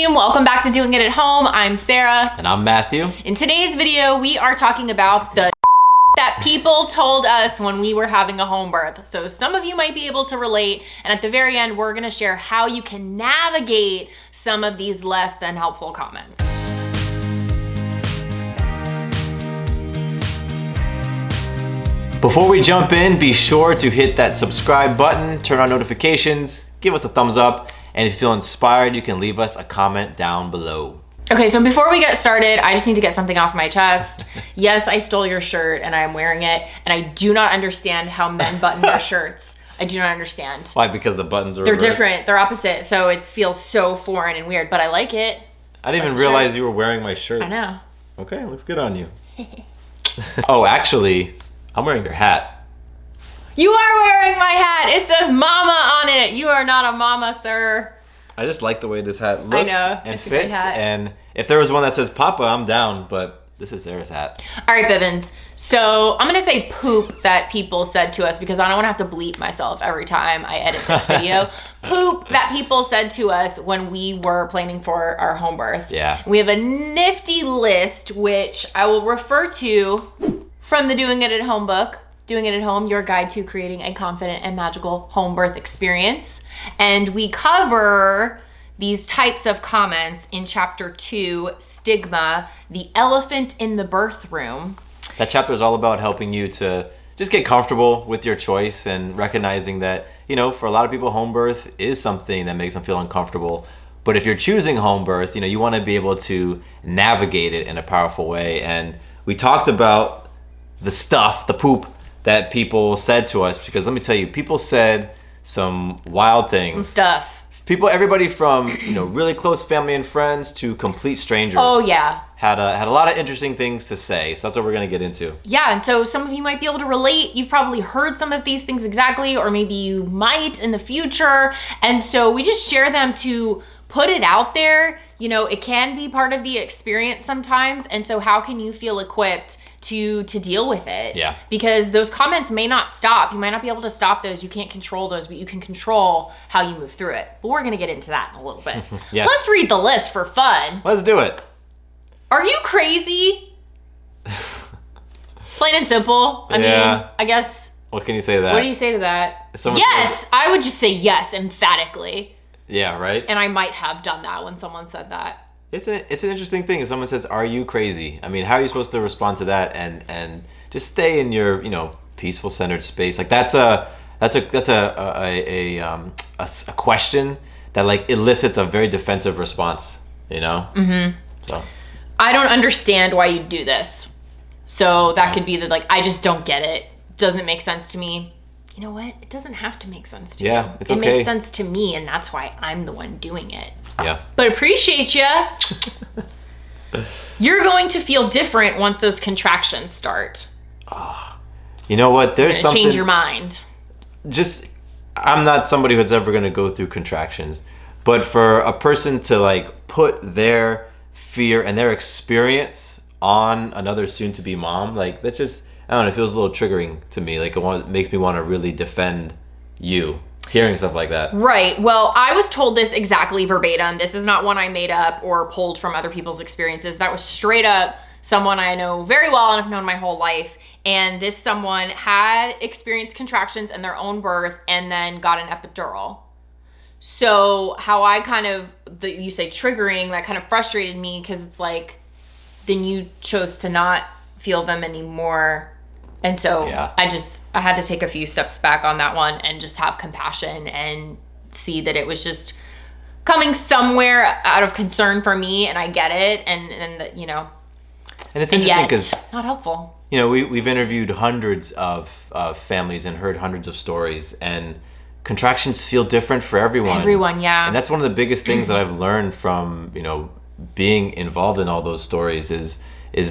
team, welcome back to Doing It at Home. I'm Sarah. And I'm Matthew. In today's video, we are talking about the that people told us when we were having a home birth. So some of you might be able to relate, and at the very end, we're gonna share how you can navigate some of these less than helpful comments. Before we jump in, be sure to hit that subscribe button, turn on notifications, give us a thumbs up, and if you feel inspired, you can leave us a comment down below. Okay, so before we get started, I just need to get something off my chest. Yes, I stole your shirt and I am wearing it, and I do not understand how men button their shirts. I do not understand. Why? Because the buttons are They're reversed? different, they're opposite, so it feels so foreign and weird, but I like it. I didn't even realize you were wearing my shirt. I know. Okay, it looks good on you. Oh, actually, I'm wearing your hat. You are wearing my hat. It says mama on it. You are not a mama, sir. I just like the way this hat looks and it's a good fits. hat. And if there was one that says Papa, I'm down, but this is Sarah's hat. All right, Bivens. So I'm gonna say poop that people said to us because I don't wanna have to bleep myself every time I edit this video. Poop that people said to us when we were planning for our home birth. Yeah. We have a nifty list, which I will refer to from the Doing It at Home book. Doing It at Home, your guide to creating a confident and magical home birth experience. And we cover these types of comments in chapter 2, Stigma, the elephant in the birth room. That chapter is all about helping you to just get comfortable with your choice and recognizing that, you know, for a lot of people, home birth is something that makes them feel uncomfortable. But if you're choosing home birth, you know, you want to be able to navigate it in a powerful way. And we talked about the stuff, the poop that people said to us, because let me tell you, people said some wild things. Some stuff. Everybody from, you know, really close family and friends to complete strangers. Oh, yeah. Had a lot of interesting things to say. So that's what we're going to get into. Yeah, and so some of you might be able to relate. You've probably heard some of these things exactly, or maybe you might in the future. And so we just share them to put it out there. You know, it can be part of the experience sometimes. And so how can you feel equipped to deal with it? Yeah. Because those comments may not stop. You might not be able to stop those. You can't control those, but you can control how you move through it. But we're going to get into that in a little bit. Yes. Let's read the list for fun. Let's do it. Are you crazy? Plain and simple. I mean, I guess. What can you say to that? What do you say to that? Yes, I would just say yes, emphatically. Yeah, right? And I might have done that when someone said that. It's an interesting thing. If someone says, "Are you crazy?" I mean, how are you supposed to respond to that and just stay in your, you know, peaceful, centered space? Like that's a question that like elicits a very defensive response, you know? Mm-hmm. So I don't understand why you do this. So that could be the like, I just don't get it. Doesn't make sense to me. You know what? It doesn't have to make sense to you. Yeah, it's okay. It makes sense to me, and that's why I'm the one doing it. Yeah. But appreciate ya. You're going to feel different once those contractions start. Oh, you know what? There's something. Change your mind. I'm not somebody who's ever going to go through contractions, but for a person to like put their fear and their experience on another soon-to-be mom, like that's just, I don't know, it feels a little triggering to me. Like it makes me want to really defend you. Hearing stuff like that. Right. Well, I was told this exactly verbatim. This is not one I made up or pulled from other people's experiences. That was straight up someone I know very well and have known my whole life. And this someone had experienced contractions in their own birth and then got an epidural. So how I kind of, you say triggering, that kind of frustrated me because it's like, then you chose to not feel them anymore. And so yeah. I had to take a few steps back on that one and just have compassion and see that it was just coming somewhere out of concern for me, and I get it, and that, you know. And it's interesting because not helpful. You know, we've interviewed hundreds of families and heard hundreds of stories, and contractions feel different for everyone. Everyone, yeah. And that's one of the biggest things that I've learned from, you know, being involved in all those stories is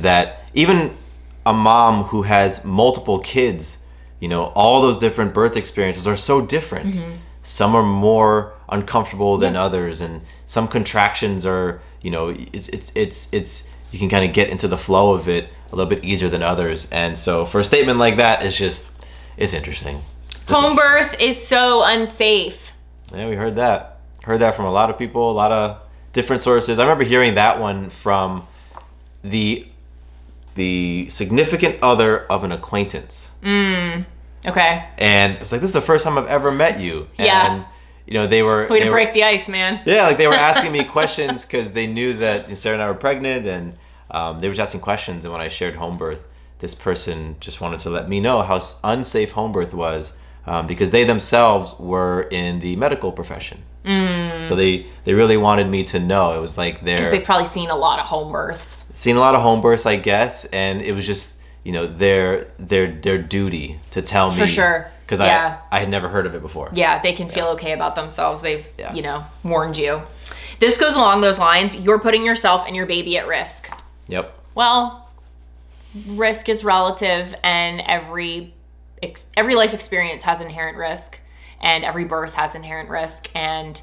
that even a mom who has multiple kids, you know, all those different birth experiences are so different. Mm-hmm. Some are more uncomfortable than others, and some contractions are, you know, it's you can kind of get into the flow of it a little bit easier than others. And so for a statement like that, it's interesting. Home birth is so unsafe. Yeah, we heard that. Heard that from a lot of people, a lot of different sources. I remember hearing that one from the significant other of an acquaintance. Okay. And it's like, this is the first time I've ever met you. Yeah. And, you know, they were... Way to break the ice, man. Yeah, like they were asking me questions because they knew that Sarah and I were pregnant, and they were just asking questions. And when I shared home birth, this person just wanted to let me know how unsafe home birth was because they themselves were in the medical profession. So they really wanted me to know. It was like Because they've probably seen a lot of home births. Seen a lot of home births, I guess, and it was just, you know, their duty to tell me. For sure. Because I had never heard of it before. Yeah, they can feel okay about themselves. They've, you know, warned you. This goes along those lines. You're putting yourself and your baby at risk. Yep. Well, risk is relative, and every life experience has inherent risk, and every birth has inherent risk. And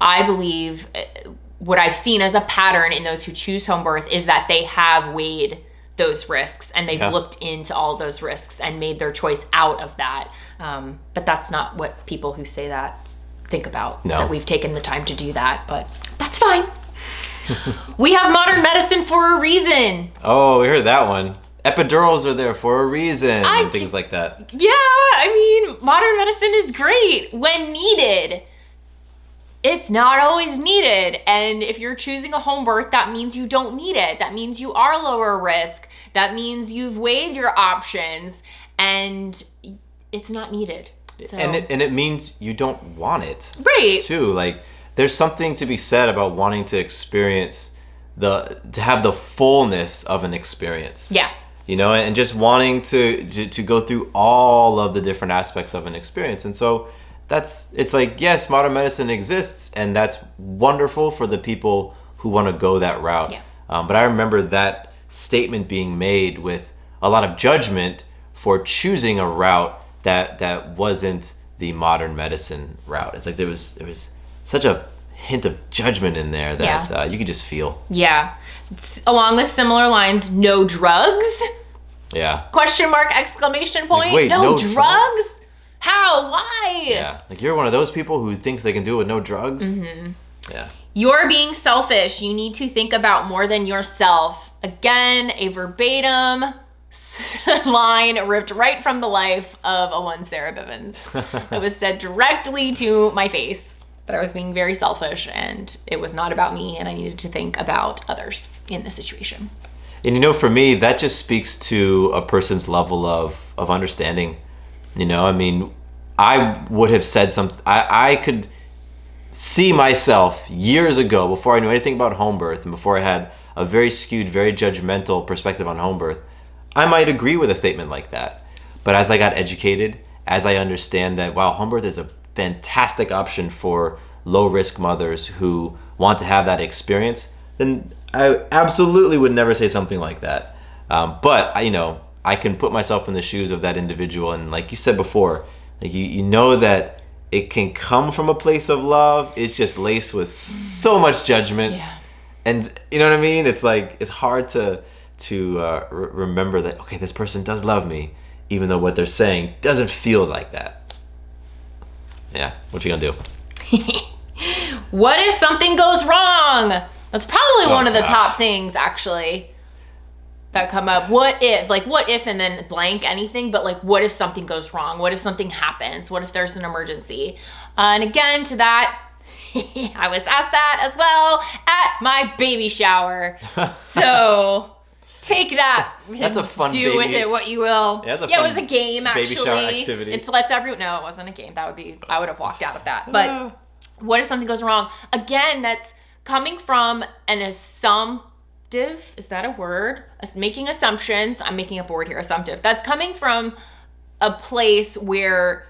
I believe what I've seen as a pattern in those who choose home birth is that they have weighed those risks, and they've looked into all those risks and made their choice out of that. But that's not what people who say that think about. No. That we've taken the time to do that, but that's fine. We have modern medicine for a reason. Oh, we heard that one. Epidurals are there for a reason and things like that. Yeah, I mean, modern medicine is great when needed. It's not always needed. And if you're choosing a home birth, that means you don't need it. That means you are lower risk. That means you've weighed your options and it's not needed. So. And it means you don't want it. Right. Too. Like, there's something to be said about wanting to experience to have the fullness of an experience. Yeah. You know, and just wanting to go through all of the different aspects of an experience. And so it's like, yes, modern medicine exists, and that's wonderful for the people who want to go that route. Yeah. But I remember that statement being made with a lot of judgment for choosing a route that wasn't the modern medicine route. It's like there was such a hint of judgment in there that you could just feel. Yeah. Along the similar lines, no drugs? Yeah. Question mark, exclamation point. Like, wait, no drugs? How? Why? Yeah. Like, you're one of those people who thinks they can do it with no drugs? Mm-hmm. Yeah. You're being selfish. You need to think about more than yourself. Again, a verbatim line ripped right from the life of a one Sarah Bivens. It was said directly to my face that I was being very selfish and it was not about me, and I needed to think about others in the situation. And you know, for me, that just speaks to a person's level of understanding. You know, I mean, I would have said something. I could see myself years ago, before I knew anything about home birth and before I had a very skewed, very judgmental perspective on home birth, I might agree with a statement like that. But as I got educated, as I understand that, wow, home birth is a fantastic option for low-risk mothers who want to have that experience, then I absolutely would never say something like that. But, you know, I can put myself in the shoes of that individual. And like you said before, like you know that it can come from a place of love. It's just laced with so much judgment. Yeah. And you know what I mean? It's like, it's hard to remember that, okay, this person does love me, even though what they're saying doesn't feel like that. Yeah, what you gonna do? What if something goes wrong? That's probably one of the gosh. top things, actually, that come up. What if, and then blank anything, but like, what if something goes wrong? What if something happens? What if there's an emergency? And again, to that, I was asked that as well at my baby shower. So take that. That's a fun do baby. with it what you will. Yeah, It was a game, actually. baby shower activity. It's lets everyone. No, it wasn't a game. I would have walked out of that. But what if something goes wrong? Again, that's coming from an assumptive. Is that a word? Making assumptions. I'm making up a word here. Assumptive. That's coming from a place where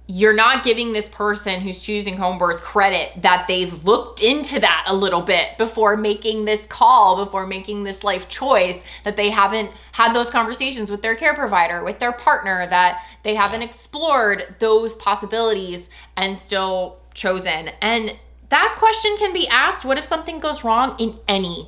you're not giving this person who's choosing home birth credit that they've looked into that a little bit before making this call, before making this life choice, that they haven't had those conversations with their care provider, with their partner, that they haven't explored those possibilities and still chosen. And that question can be asked, what if something goes wrong in any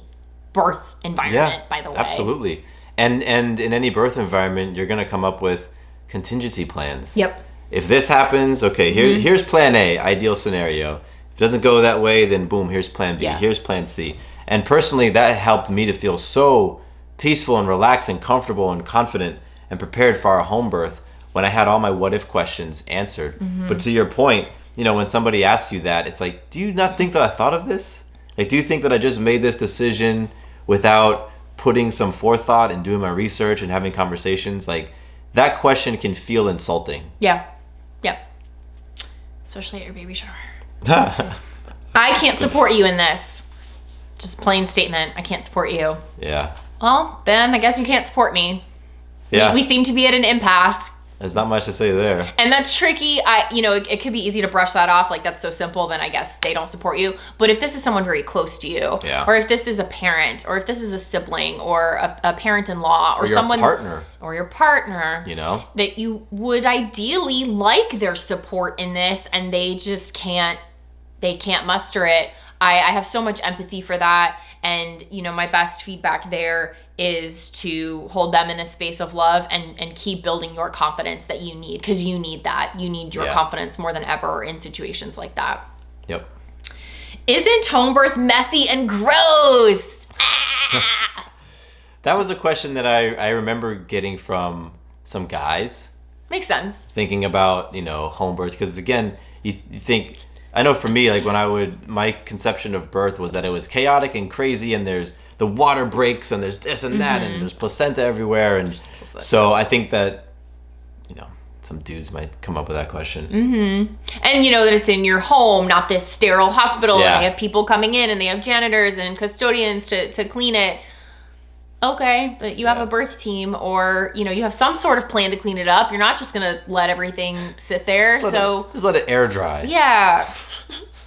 birth environment, by the way? Absolutely. And in any birth environment, you're going to come up with contingency plans. Yep. If this happens, okay, here's plan A, ideal scenario. If it doesn't go that way, then boom, here's plan B, Yeah. here's plan C. And personally, that helped me to feel so peaceful and relaxed and comfortable and confident and prepared for our home birth when I had all my what if questions answered. But to your point, you know, when somebody asks you that, it's like, do you not think that I thought of this? Like, do you think that I just made this decision without putting some forethought and doing my research and having conversations? Like, that question can feel insulting. Yeah. Especially at your baby shower. I can't support you in this. Just plain statement. I can't support you. Yeah. Well, then I guess you can't support me. Yeah. We seem to be at an impasse. There's not much to say there. And that's tricky. It could be easy to brush that off. Like, that's so simple, then I guess they don't support you. But if this is someone very close to you, Yeah. or if this is a parent, or if this is a sibling, or a parent-in-law, or your someone... partner. Or your partner. You know? That you would ideally like their support in this, and they just can't muster it. I have so much empathy for that. And, you know, my best feedback there is to hold them in a space of love and keep building your confidence that you need, because you need that. You need your confidence more than ever in situations like that. Yep. Isn't home birth messy and gross? That was a question that I remember getting from some guys. Makes sense. Thinking about, you know, home birth. Because again, you think... I know for me, like my conception of birth was that it was chaotic and crazy, and there's the water breaks and there's this and that and there's placenta everywhere. And so I think that, you know, some dudes might come up with that question. And you know that it's in your home, not this sterile hospital. Yeah. And they have people coming in and they have janitors and custodians to clean it. Okay, but you have a birth team, or, you know, you have some sort of plan to clean it up. You're not just going to let everything sit there. Just let it air dry. Yeah.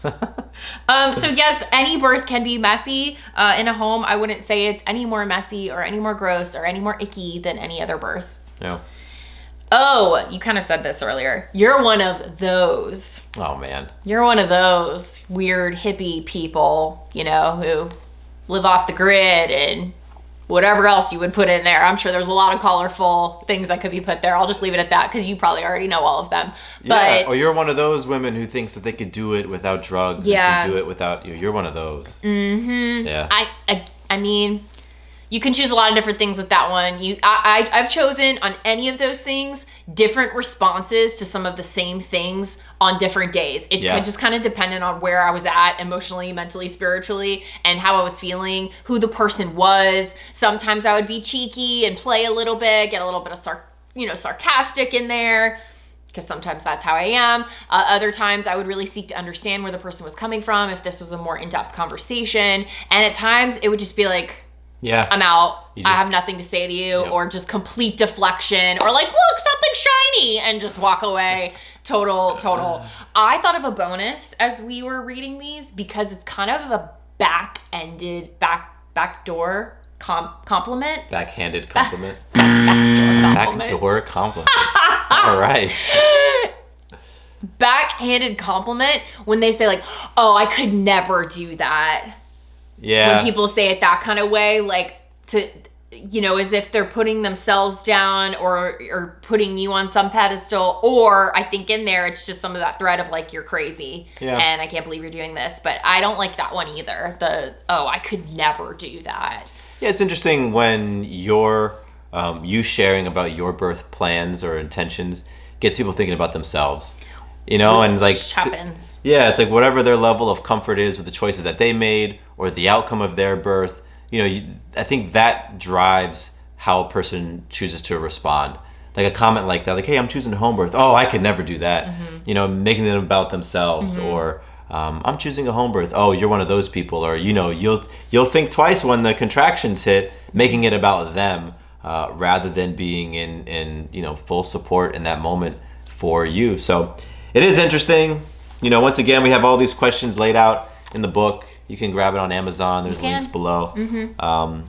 So yes, any birth can be messy in a home. I wouldn't say it's any more messy or any more gross or any more icky than any other birth. Yeah. Oh, you kind of said this earlier. You're one of those. Oh, man. You're one of those weird hippie people, you know, who live off the grid and whatever else you would put in there. I'm sure there's a lot of colorful things that could be put there. I'll just leave it at that, because you probably already know all of them. Yeah, But or you're one of those women who thinks that they could do it without drugs. Yeah. And can do it without you. You're one of those. Mm-hmm. Yeah. I mean, you can choose a lot of different things with that one. I've chosen on any of those things different responses to some of the same things on different days. It just kind of depended on where I was at emotionally, mentally, spiritually, and how I was feeling, who the person was. Sometimes I would be cheeky and play a little bit, get a little bit of sarcastic in there, because sometimes that's how I am. Other times I would really seek to understand where the person was coming from, if this was a more in-depth conversation. And at times it would just be like, Yeah. I'm out. I have nothing to say to you, or just complete deflection, or like, look, something shiny, and just walk away. Total. I thought of a bonus as we were reading these, because it's kind of a backdoor compliment. Backhanded compliment. Backdoor compliment. Backdoor compliment. All right. Backhanded compliment when they say like, oh, I could never do that. Yeah. When people say it that kind of way, like, to, you know, as if they're putting themselves down or putting you on some pedestal. Or I think in there, it's just some of that thread of like, you're crazy. Yeah. And I can't believe you're doing this. But I don't like that one either. I could never do that. Yeah, it's interesting when you sharing about your birth plans or intentions gets people thinking about themselves. You know, and like, happens. Yeah, it's like whatever their level of comfort is with the choices that they made or the outcome of their birth, you know, I think that drives how a person chooses to respond. Like a comment like that, like, hey, I'm choosing home birth. Oh, I could never do that. Mm-hmm. You know, making it about themselves. Mm-hmm. Or I'm choosing a home birth. Oh, you're one of those people. Or, you know, you'll think twice when the contractions hit, making it about them rather than being in you know, full support in that moment for you. So it is interesting. You know, once again, we have all these questions laid out in the book. You can grab it on Amazon. There's links below. Mm-hmm.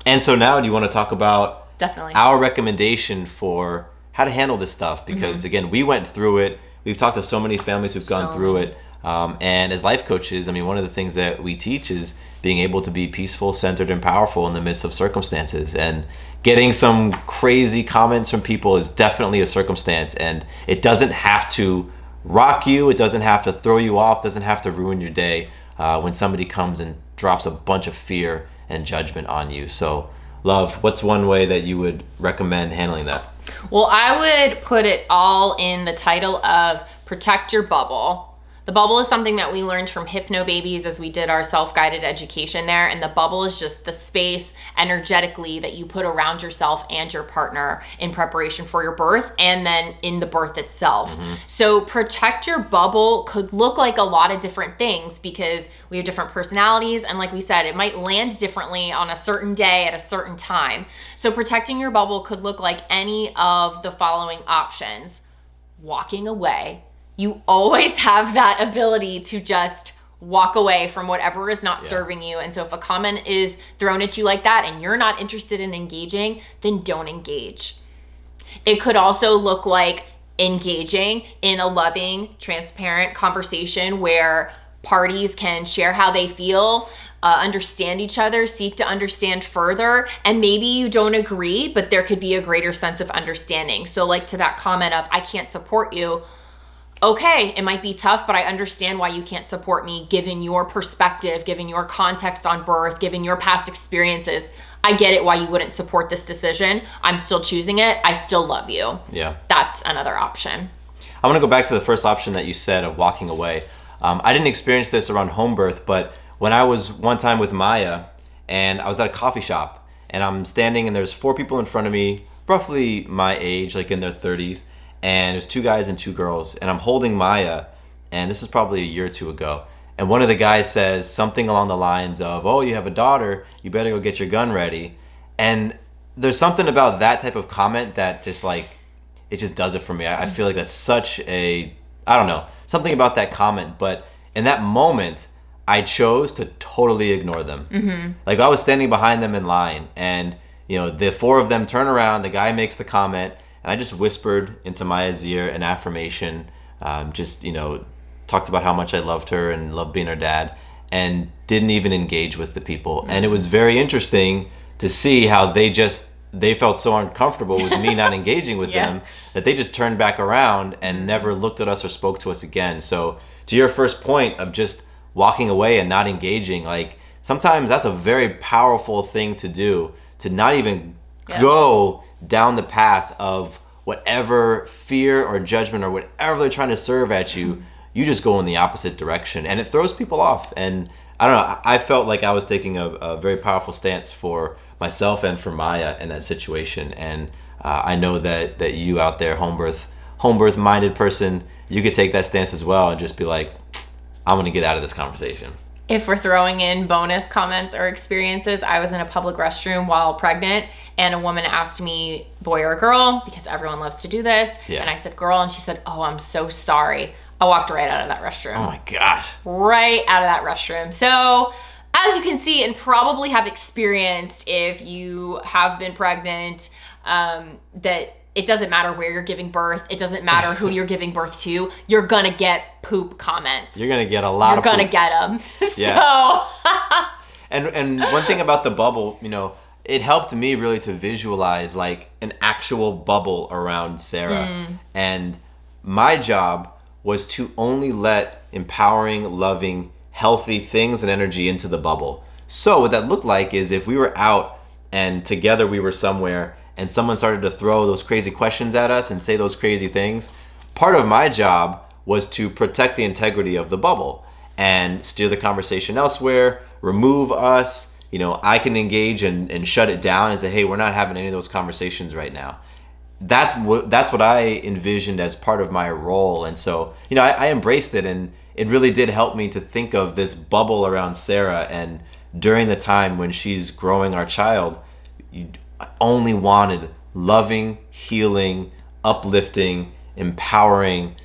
And so now, do you want to talk about definitely our recommendation for how to handle this stuff? Because again, we went through it. We've talked to so many families who've gone through it. And as life coaches, I mean, one of the things that we teach is being able to be peaceful, centered, and powerful in the midst of circumstances. And getting some crazy comments from people is definitely a circumstance, and it doesn't have to rock you. It doesn't have to throw you off, doesn't have to ruin your day when somebody comes and drops a bunch of fear and judgment on you. So, love, what's one way that you would recommend handling that? Well, I would put it all in the title of protect your bubble. The bubble is something that we learned from Hypno Babies as we did our self-guided education there. And the bubble is just the space energetically that you put around yourself and your partner in preparation for your birth and then in the birth itself. So protect your bubble could look like a lot of different things because we have different personalities. And like we said, it might land differently on a certain day at a certain time. So protecting your bubble could look like any of the following options. Walking away. You always have that ability to just walk away from whatever is not serving you. And so if a comment is thrown at you like that and you're not interested in engaging, then don't engage. It could also look like engaging in a loving, transparent conversation where parties can share how they feel, understand each other, seek to understand further, and maybe you don't agree, but there could be a greater sense of understanding. So like to that comment of, I can't support you, okay, it might be tough, but I understand why you can't support me given your perspective, given your context on birth, given your past experiences. I get it why you wouldn't support this decision. I'm still choosing it. I still love you. Yeah. That's another option. I want to go back to the first option that you said of walking away. I didn't experience this around home birth, but when I was one time with Maya and I was at a coffee shop and I'm standing and there's 4 people in front of me, roughly my age, like in their 30s. And there's 2 guys and 2 girls, and I'm holding Maya, and this was probably a year or 2 ago. And one of the guys says something along the lines of, "Oh, you have a daughter, you better go get your gun ready." And there's something about that type of comment that just like, it just does it for me. I feel like that's such a, I don't know, something about that comment. But in that moment, I chose to totally ignore them. Like I was standing behind them in line, and the 4 of them turn around, the guy makes the comment, and I just whispered into Maya's ear an affirmation, talked about how much I loved her and loved being her dad, and didn't even engage with the people. And it was very interesting to see how they felt so uncomfortable with me not engaging with them that they just turned back around and never looked at us or spoke to us again. So to your first point of just walking away and not engaging, like sometimes that's a very powerful thing to do, to not even go down the path of whatever fear or judgment or whatever they're trying to serve at you. You just go in the opposite direction, and it throws people off. And I don't know, I felt like I was taking a very powerful stance for myself and for Maya in that situation. And I know that you out there, home birth minded person, you could take that stance as well and just be like, I'm gonna get out of this conversation. If we're throwing in bonus comments or experiences, I was in a public restroom while pregnant and a woman asked me, boy or girl, because everyone loves to do this. Yeah. And I said, girl, and she said, oh, I'm so sorry. I walked right out of that restroom. Oh my gosh. Right out of that restroom. So as you can see and probably have experienced if you have been pregnant, that it doesn't matter where you're giving birth. It doesn't matter who you're giving birth to. You're going to get poop comments. You're going to get a lot of poop. You're going to get them. Yeah. So. And one thing about the bubble, it helped me really to visualize like an actual bubble around Sarah. And my job was to only let empowering, loving, healthy things and energy into the bubble. So what that looked like is if we were out and together we were somewhere and someone started to throw those crazy questions at us and say those crazy things, part of my job was to protect the integrity of the bubble and steer the conversation elsewhere, remove us. I can engage and shut it down and say, hey, we're not having any of those conversations right now. That's what I envisioned as part of my role. And so, I embraced it, and it really did help me to think of this bubble around Sarah. And during the time when she's growing our child, I only wanted loving, healing, uplifting, empowering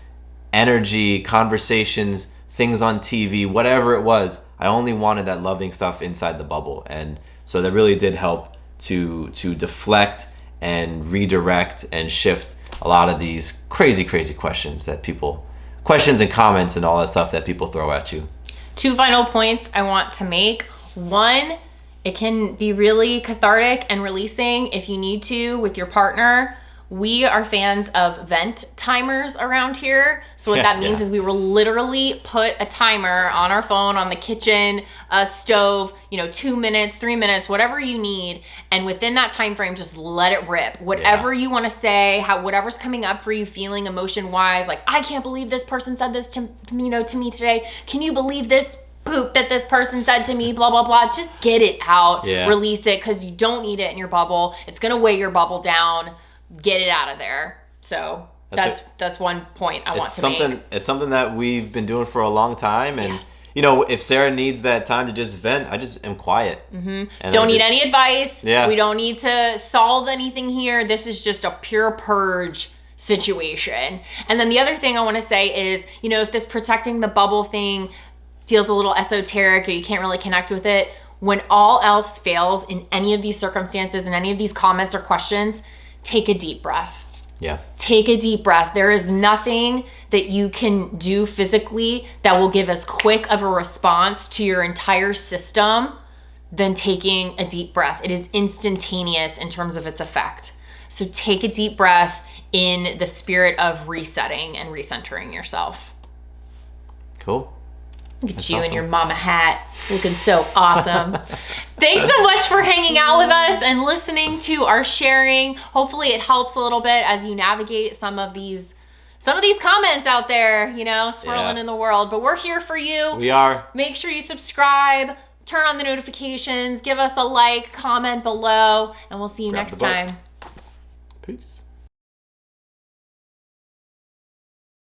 energy, conversations, things on TV, whatever it was. I only wanted that loving stuff inside the bubble. And so that really did help to deflect and redirect and shift a lot of these crazy questions and comments and all that stuff that people throw at you. 2 final points I want to make. 1, it can be really cathartic and releasing if you need to with your partner We are fans of vent timers around here. So what that means is we will literally put a timer on our phone, on the kitchen stove, 2 minutes, 3 minutes, whatever you need. And within that time frame, just let it rip. Whatever you want to say, whatever's coming up for you, feeling emotion wise, like, I can't believe this person said this to me today. Can you believe this poop that this person said to me, blah, blah, blah. Just get it out, release it, because you don't need it in your bubble. It's going to weigh your bubble down. Get it out of there. So that's one point I want to make. It's something that we've been doing for a long time. And, if Sarah needs that time to just vent, I just am quiet. And don't need any advice. We don't need to solve anything here. This is just a pure purge situation. And then the other thing I want to say is, if this protecting the bubble thing feels a little esoteric or you can't really connect with it, when all else fails in any of these circumstances and any of these comments or questions, take a deep breath. Take a deep breath. There is nothing that you can do physically that will give as quick of a response to your entire system than taking a deep breath. It is instantaneous in terms of its effect. So take a deep breath in the spirit of resetting and recentering yourself. Cool. Look at you in your mama hat, looking so awesome. Thanks so much for hanging out with us and listening to our sharing. Hopefully it helps a little bit as you navigate some of these comments out there, swirling in the world. But we're here for you. We are. Make sure you subscribe, turn on the notifications, give us a like, comment below, and we'll see you next time. Peace.